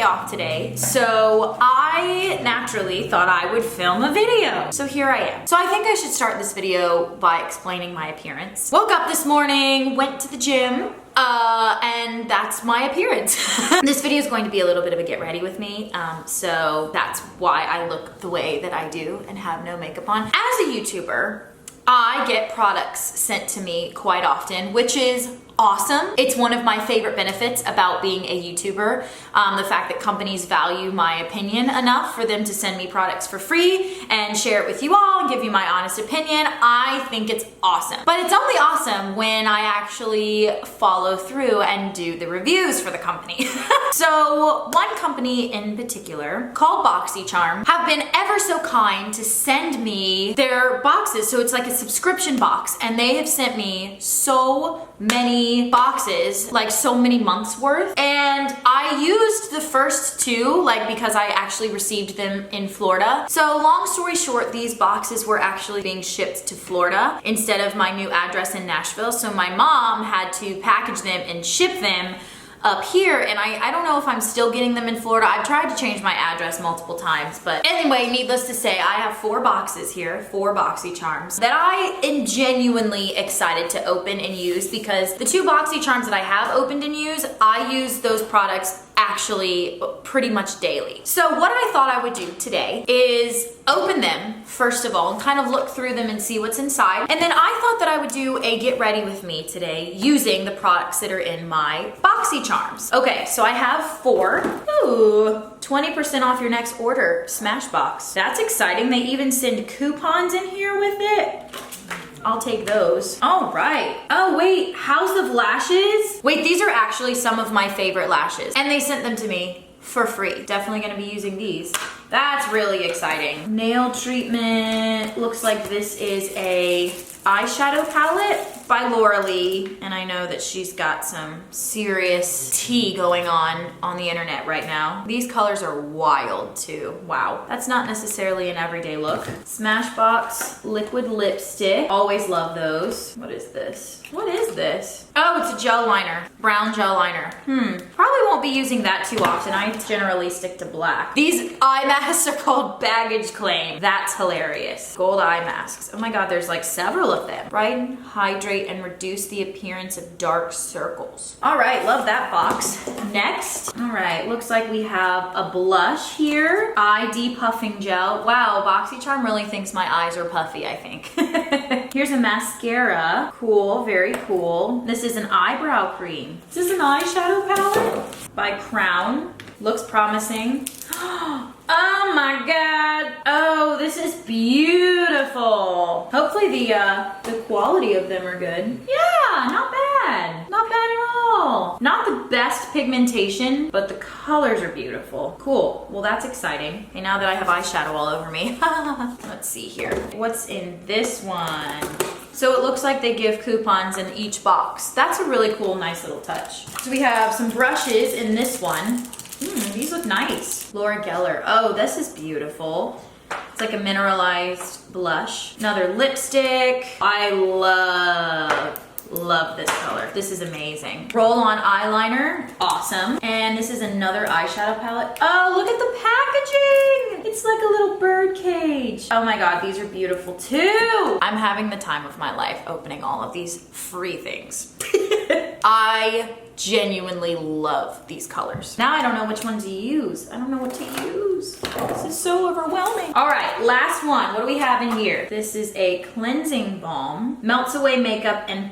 day off today, so I naturally thought I would film a video. So here I am. So I think I should start this video by explaining my appearance. Woke up this morning, went to the gym, and that's my appearance. This video is going to be a little bit of a get ready with me, so that's why I look the way that I do and have no makeup on. As a YouTuber, I get products sent to me quite often, which is awesome. It's one of my favorite benefits about being a YouTuber. The fact that companies value my opinion enough for them to send me products for free and share it with you all and give you my honest opinion. I think it's awesome. But it's only awesome when I actually follow through and do the reviews for the company. So one company in particular called Boxy Charm have been ever so kind to send me their boxes. So it's like a subscription box, and they have sent me so many boxes, like so many months worth. And I used the first two, like because I actually received them in Florida. So long story short, these boxes were actually being shipped to Florida instead of my new address in Nashville. So my mom had to package them and ship them up here, and I don't know if I'm still getting them in Florida. I've tried to change my address multiple times, but anyway, needless to say, I have 4 boxes here, 4 Boxy Charms that I am genuinely excited to open and use, because the 2 Boxy Charms that I have opened and used, I use those products actually pretty much daily. So what I thought I would do today is open them first of all and kind of look through them and see what's inside. And then I thought that I would do a get ready with me today using the products that are in my Boxy Charms. Okay, so I have 4. Ooh, 20% off your next order, Smashbox. That's exciting. They even send coupons in here with it. I'll take those. All right. Oh wait, House of Lashes? Wait, these are actually some of my favorite lashes, and they sent them to me for free. Definitely gonna be using these. That's really exciting. Nail treatment. Looks like this is a eyeshadow palette by Laura Lee, and I know that she's got some serious tea going on the internet right now. These colors are wild too. Wow, that's not necessarily an everyday look. Smashbox liquid lipstick. Always love those. What is this? What is this? Oh, it's a gel liner. Brown gel liner. Probably won't be using that too often. I generally stick to black. These eye masks are called baggage claim. That's hilarious. Gold eye masks. Oh my God, there's like several of them. Brighten, hydrate, and reduce the appearance of dark circles. All right, love that box. Next, all right, looks like we have a blush here. Eye depuffing gel. Wow, Boxycharm really thinks my eyes are puffy, I think. Here's a mascara. Cool, very cool. This is an eyebrow cream. This is an eyeshadow palette by Crown. Looks promising. Oh my God. Oh, this is beautiful. Hopefully the quality of them are good. Yeah, not bad. Not bad at all. Not the best pigmentation, but the colors are beautiful. Cool. Well, that's exciting. Okay, now that I have eyeshadow all over me. Let's see here. What's in this one? So it looks like they give coupons in each box. That's a really cool, nice little touch. So we have some brushes in this one. These look nice. Laura Geller. Oh, this is beautiful. It's like a mineralized blush. Another lipstick. I love this color. This is amazing. Roll-on eyeliner. Awesome. And this is another eyeshadow palette. Oh, look at the packaging. It's like a little bird cage. Oh my God, these are beautiful too. I'm having the time of my life opening all of these free things. I genuinely love these colors. Now I don't know which one to use. I don't know what to use. This is so overwhelming. All right, last one. What do we have in here? This is a cleansing balm. Melts away makeup and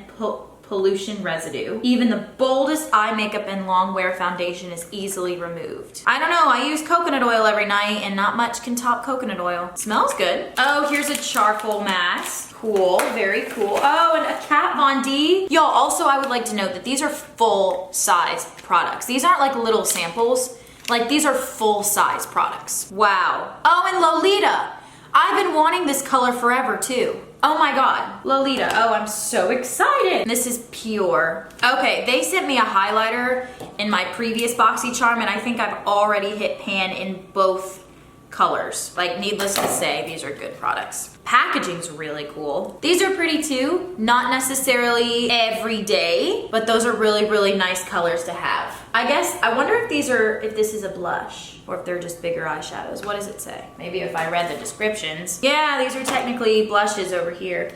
pollution residue. Even the boldest eye makeup and long wear foundation is easily removed. I don't know, I use coconut oil every night and not much can top coconut oil. Smells good. Oh, here's a charcoal mask. Cool, very cool. Oh, and a Kat Von D. Y'all, also I would like to note that these are full size products. These aren't like little samples. Like these are full size products. Wow. Oh, and Lolita. I've been wanting this color forever too. Oh my God, Lolita. Oh, I'm so excited. This is pure. Okay, they sent me a highlighter in my previous Boxy Charm, and I think I've already hit pan in both colors. Like, needless to say, these are good products. Packaging's really cool. These are pretty too. Not necessarily every day, but those are really, really nice colors to have. I guess, I wonder if this is a blush or if they're just bigger eyeshadows. What does it say? Maybe if I read the descriptions. Yeah, these are technically blushes over here.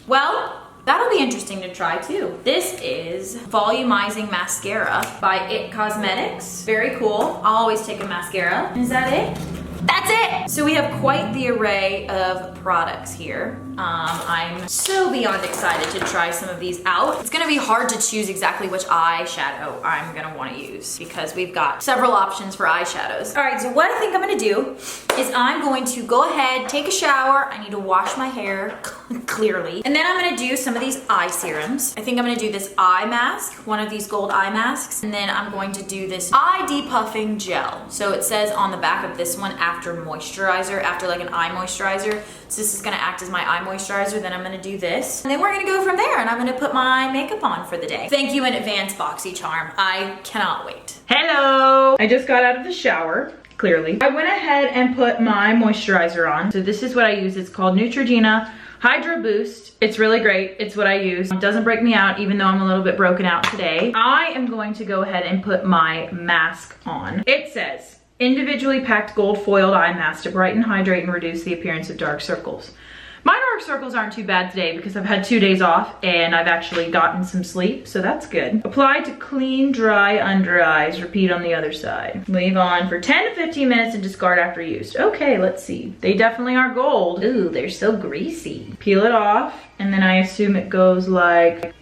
Well, that'll be interesting to try too. This is Volumizing Mascara by It Cosmetics. Very cool. I'll always take a mascara. Is that it? That's it! So we have quite the array of products here. I'm so beyond excited to try some of these out. It's gonna be hard to choose exactly which eyeshadow I'm gonna wanna use because we've got several options for eyeshadows. All right, so what I think I'm gonna do is I'm going to go ahead, take a shower. I need to wash my hair, clearly. And then I'm gonna do some of these eye serums. I think I'm gonna do this eye mask, one of these gold eye masks. And then I'm going to do this eye depuffing gel. So it says on the back of this one, after moisturizer, after like an eye moisturizer. So this is gonna act as my eye moisturizer. Then I'm gonna do this. And then we're gonna go from there and I'm gonna put my makeup on for the day. Thank you in advance, Boxy Charm. I cannot wait. Hello! I just got out of the shower, clearly. I went ahead and put my moisturizer on. So this is what I use. It's called Neutrogena Hydro Boost. It's really great. It's what I use. It doesn't break me out even though I'm a little bit broken out today. I am going to go ahead and put my mask on. It says, individually packed gold foiled eye mask to brighten, hydrate, and reduce the appearance of dark circles. My dark circles aren't too bad today because I've had 2 days off and I've actually gotten some sleep, so that's good. Apply to clean, dry under eyes. Repeat on the other side. Leave on for 10 to 15 minutes and discard after used. Okay, let's see. They definitely are gold. Ooh, they're so greasy. Peel it off, and then I assume it goes like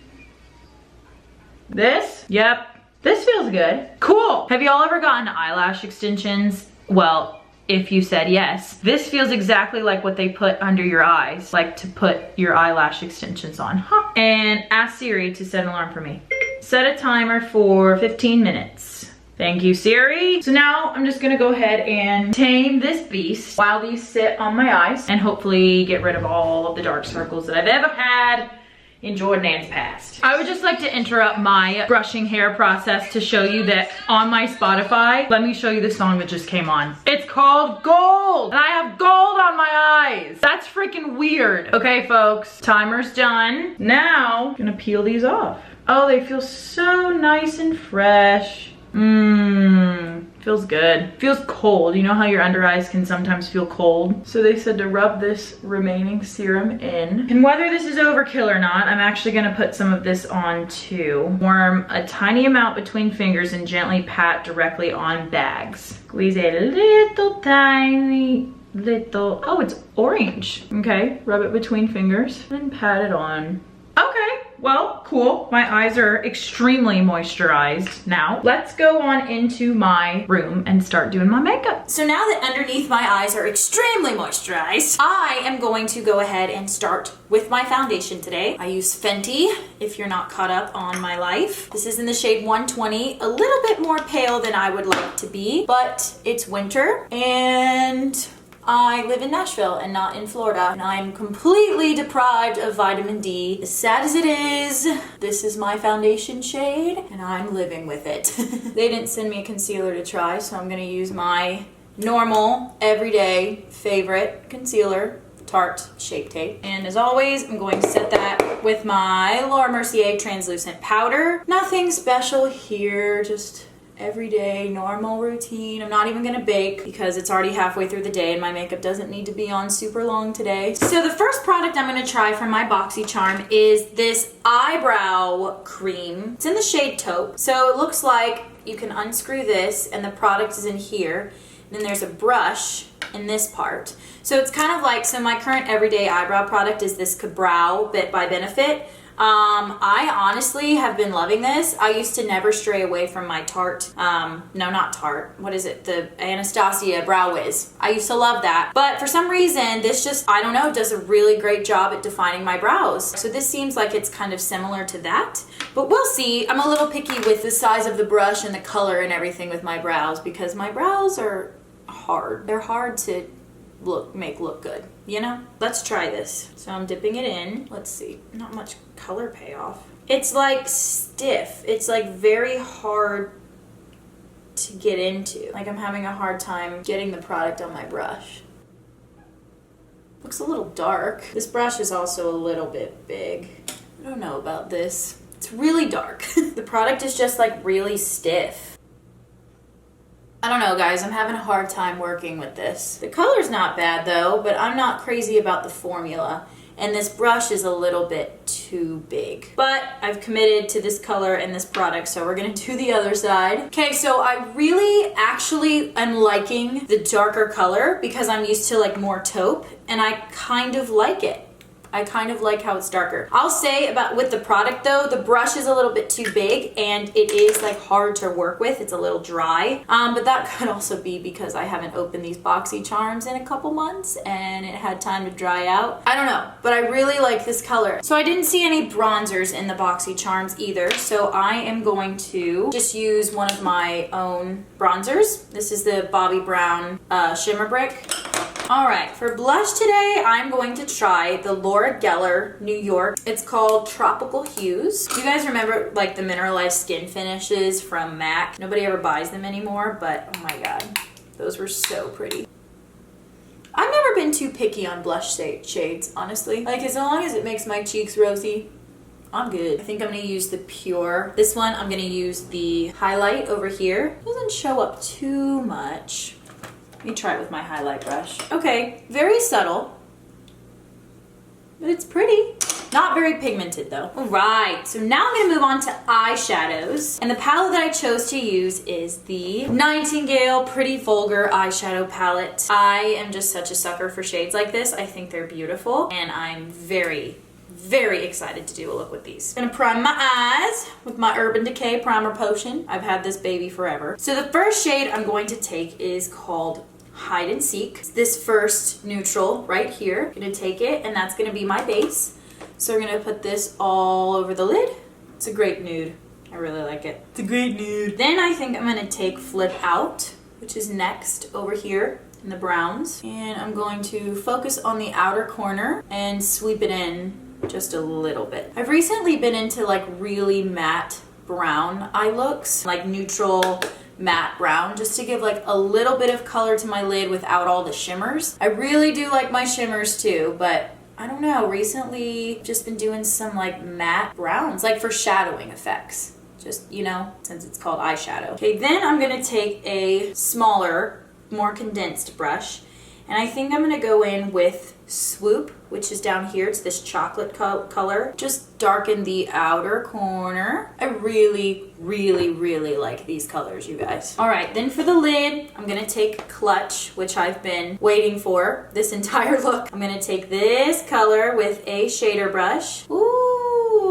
this. Yep. This feels good. Cool. Have y'all ever gotten eyelash extensions? Well, if you said yes, this feels exactly like what they put under your eyes, like to put your eyelash extensions on. Huh. And ask Siri to set an alarm for me. Set a timer for 15 minutes. Thank you, Siri. So now I'm just gonna go ahead and tame this beast while these sit on my eyes and hopefully get rid of all of the dark circles that I've ever had in Jordan Ann's past. I would just like to interrupt my brushing hair process to show you that on my Spotify, let me show you the song that just came on. It's called Gold, and I have gold on my eyes. That's freaking weird. Okay, folks, timer's done. Now, I'm gonna peel these off. Oh, they feel so nice and fresh. Feels good. Feels cold. You know how your under eyes can sometimes feel cold? So they said to rub this remaining serum in. And whether this is overkill or not, I'm actually gonna put some of this on too. Warm a tiny amount between fingers and gently pat directly on bags. Squeeze a little tiny little, oh, it's orange. Okay, rub it between fingers and pat it on. Okay, well, cool. My eyes are extremely moisturized now. Let's go on into my room and start doing my makeup. So now that underneath my eyes are extremely moisturized, I am going to go ahead and start with my foundation today. I use Fenty, if you're not caught up on my life. This is in the shade 120, a little bit more pale than I would like to be, but it's winter and I live in Nashville and not in Florida, and I'm completely deprived of vitamin D. As sad as it is, this is my foundation shade, and I'm living with it. They didn't send me a concealer to try, so I'm gonna use my normal, everyday favorite concealer, Tarte Shape Tape. And as always, I'm going to set that with my Laura Mercier translucent powder. Nothing special here, just everyday normal routine. I'm not even gonna bake because it's already halfway through the day and my makeup doesn't need to be on super long today. So the first product I'm gonna try from my Boxycharm is this eyebrow cream. It's in the shade Taupe. So it looks like you can unscrew this and the product is in here. And then there's a brush in this part. So it's kind of like, so my current everyday eyebrow product is this Kabrow Bit by Benefit. I honestly have been loving this. I used to never stray away from my Tarte, no, not Tarte, what is it? The Anastasia Brow Wiz. I used to love that. But for some reason, this just, I don't know, does a really great job at defining my brows. So this seems like it's kind of similar to that. But we'll see. I'm a little picky with the size of the brush and the color and everything with my brows because my brows are hard. They're hard to make look good, you know? Let's try this. So I'm dipping it in. Let's see, not much color payoff. It's like stiff. It's like very hard to to get into. Like I'm having a hard time getting the product on my brush. Looks a little dark. This brush is also a little bit big. I don't know about this. It's really dark. The product is just like really stiff. I don't know, guys. I'm having a hard time working with this. The color's not bad though, but I'm not crazy about the formula. And this brush is a little bit too big. But I've committed to this color and this product, so we're gonna do the other side. Okay, so I really actually am liking the darker color because I'm used to like more taupe, and I kind of like it. I kind of like how it's darker. I'll say about with the product though, the brush is a little bit too big and it is like hard to work with. It's a little dry, but that could also be because I haven't opened these Boxy Charms in a couple months and it had time to dry out. I don't know, but I really like this color. So I didn't see any bronzers in the Boxy Charms either, so I am going to just use one of my own bronzers. This is the Bobbi Brown Shimmer Brick. All right, for blush today, I'm going to try the Laura Geller New York. It's called Tropical Hues. Do you guys remember like the mineralized skin finishes from MAC? Nobody ever buys them anymore, but oh my God, those were so pretty. I've never been too picky on blush shades, honestly. Like as long as it makes my cheeks rosy, I'm good. I think I'm gonna use the Pure. This one, I'm gonna use the highlight over here. It doesn't show up too much. Let me try it with my highlight brush. Okay, very subtle, but it's pretty. Not very pigmented though. All right, so now I'm gonna move on to eyeshadows. And the palette that I chose to use is the Nightingale Pretty Vulgar eyeshadow palette. I am just such a sucker for shades like this. I think they're beautiful, and I'm very excited to do a look with these. I'm gonna prime my eyes with my Urban Decay Primer Potion. I've had this baby forever. So the first shade I'm going to take is called Hide and Seek. It's this first neutral right here. I'm gonna take it, and that's gonna be my base. So we're gonna put this all over the lid. It's a great nude. I really like it. It's a great nude. Then I think I'm gonna take Flip Out, which is next over here in the browns. And I'm going to focus on the outer corner and sweep it in just a little bit. I've recently been into like really matte brown eye looks, like neutral matte brown, just to give like a little bit of color to my lid without all the shimmers. I really do like my shimmers too, but I don't know, recently just been doing some like matte browns, like for shadowing effects. Just, you know, since it's called eyeshadow. Okay, then I'm gonna take a smaller, more condensed brush, and I think I'm gonna go in with Swoop, which is down here. It's this chocolate color. Just darken the outer corner. I really like these colors, you guys. All right, then for the lid, I'm gonna take Clutch, which I've been waiting for this entire look. I'm gonna take this color with a shader brush. Ooh,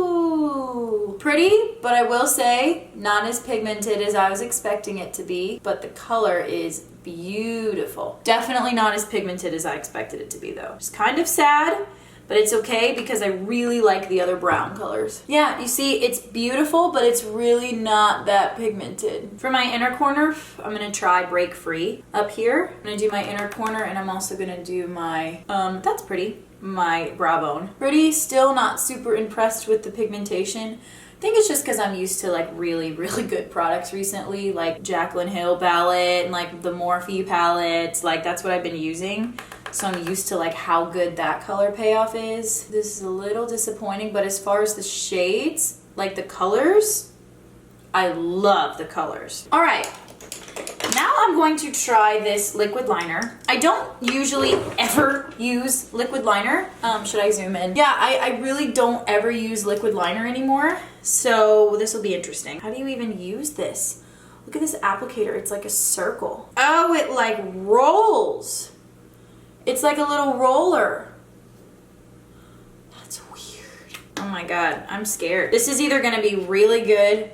pretty, but I will say not as pigmented as I was expecting it to be, but the color is beautiful. Definitely not as pigmented as I expected it to be though. It's kind of sad, but it's okay because I really like the other brown colors. Yeah, you see, it's beautiful, but it's really not that pigmented. For my inner corner, I'm gonna try Break Free. Up here, I'm gonna do my inner corner, and I'm also gonna do my, that's pretty, my brow bone. Pretty, still not super impressed with the pigmentation. I think it's just because I'm used to like really good products recently, like Jaclyn Hill palette and like the Morphe palettes. Like that's what I've been using. So I'm used to like how good that color payoff is. This is a little disappointing, but as far as the shades, like the colors, I love the colors. All right. Now I'm going to try this liquid liner. I don't usually ever use liquid liner. Should I zoom in? Yeah, I really don't ever use liquid liner anymore. So this will be interesting. How do you even use this? Look at this applicator. It's like a circle. Oh, it like rolls. It's like a little roller. That's weird. Oh my God, I'm scared. This is either gonna be really good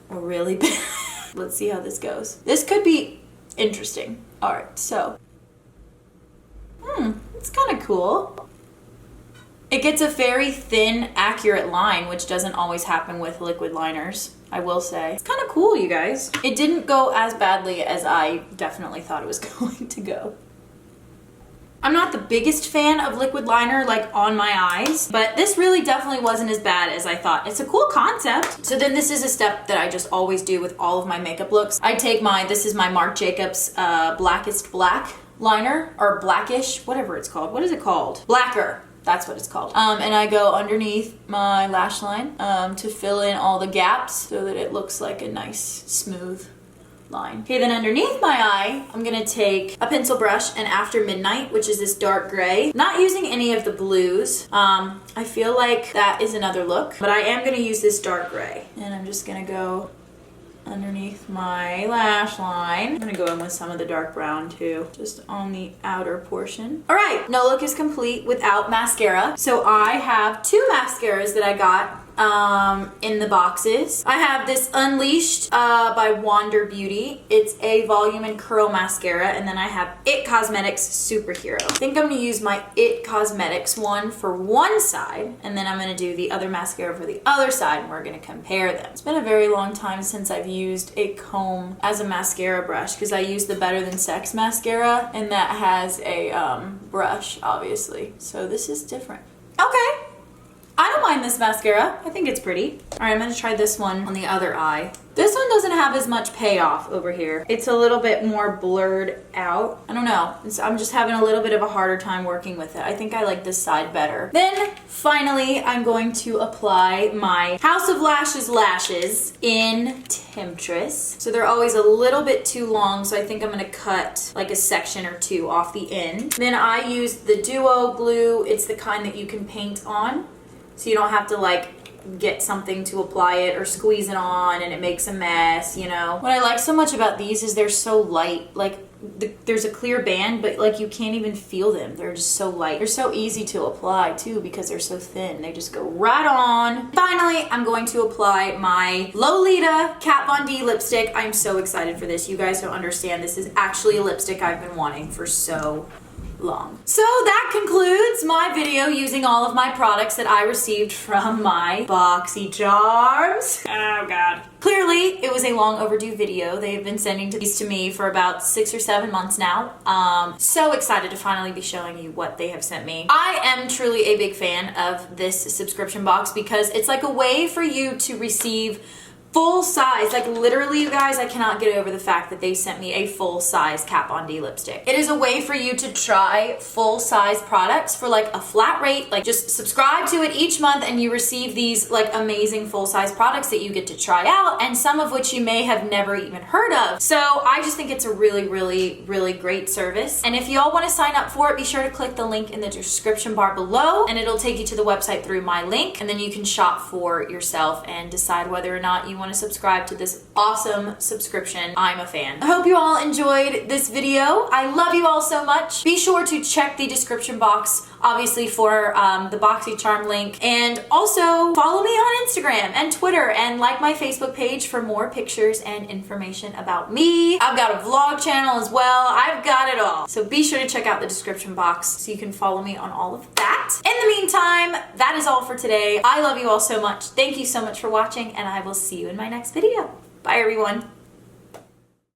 or really bad. Let's see how this goes. This could be interesting. All right, so, it's kind of cool. It gets a very thin, accurate line, which doesn't always happen with liquid liners, I will say. It's kind of cool, you guys. It didn't go as badly as I definitely thought it was going to go. I'm not the biggest fan of liquid liner like on my eyes, but this really definitely wasn't as bad as I thought. It's a cool concept. So then this is a step that I just always do with all of my makeup looks. I take this is my Marc Jacobs Blackest Black liner, or Blackish, whatever it's called. What is it called? Blacker. That's what it's called. And I go underneath my lash line to fill in all the gaps so that it looks like a nice smooth line. Okay, then underneath my eye, I'm gonna take a pencil brush and After Midnight, which is this dark gray. Not using any of the blues. I feel like that is another look, but I am gonna use this dark gray. And I'm just gonna go underneath my lash line. I'm gonna go in with some of the dark brown too, just on the outer portion. All right, no look is complete without mascara. So I have two mascaras that I got in the boxes. I have this Unleashed by Wander Beauty. It's a volume and curl mascara, and then I have It Cosmetics Superhero. I think I'm gonna use my It Cosmetics one for one side, and then I'm gonna do the other mascara for the other side, and we're gonna compare them. It's been a very long time since I've used a comb as a mascara brush, because I use the Better Than Sex mascara, and that has a brush, obviously. So this is different. Okay. I don't mind this mascara. I think it's pretty. All right, I'm gonna try this one on the other eye. This one doesn't have as much payoff over here. It's a little bit more blurred out. I don't know. I'm just having a little bit of a harder time working with it. I think I like this side better. Then finally, I'm going to apply my House of Lashes lashes in Temptress. So they're always a little bit too long, so I think I'm gonna cut like a section or two off the end. Then I use the Duo glue. It's the kind that you can paint on, so you don't have to like get something to apply it or squeeze it on and it makes a mess, you know. What I like so much about these is they're so light. Like there's a clear band, but like you can't even feel them. They're just so light. They're so easy to apply too because they're so thin. They just go right on. Finally, I'm going to apply my Lolita Kat Von D lipstick. I'm so excited for this. You guys don't understand. This is actually a lipstick I've been wanting for so long. So that concludes my video using all of my products that I received from my Boxy Charms. Oh God. Clearly, it was a long overdue video. They've been sending these to me for about 6 or 7 months now. So excited to finally be showing you what they have sent me. I am truly a big fan of this subscription box because it's like a way for you to receive full size, like literally you guys, I cannot get over the fact that they sent me a full size Kat Von D lipstick. It is a way for you to try full size products for like a flat rate. Like just subscribe to it each month and you receive these like amazing full size products that you get to try out, and some of which you may have never even heard of. So I just think it's a really, really, really great service. And if you all want to sign up for it, be sure to click the link in the description bar below and it'll take you to the website through my link, and then you can shop for yourself and decide whether or not you want to subscribe to this awesome subscription. I'm a fan. I hope you all enjoyed this video. I love you all so much. Be sure to check the description box, obviously, for the Boxycharm link, and also follow me on Instagram and Twitter and like my Facebook page for more pictures and information about me. I've got a vlog channel as well. I've got it all. So be sure to check out the description box so you can follow me on all of that. In the meantime, that is all for today. I love you all so much. Thank you so much for watching, and I will see you in my next video. Bye, everyone.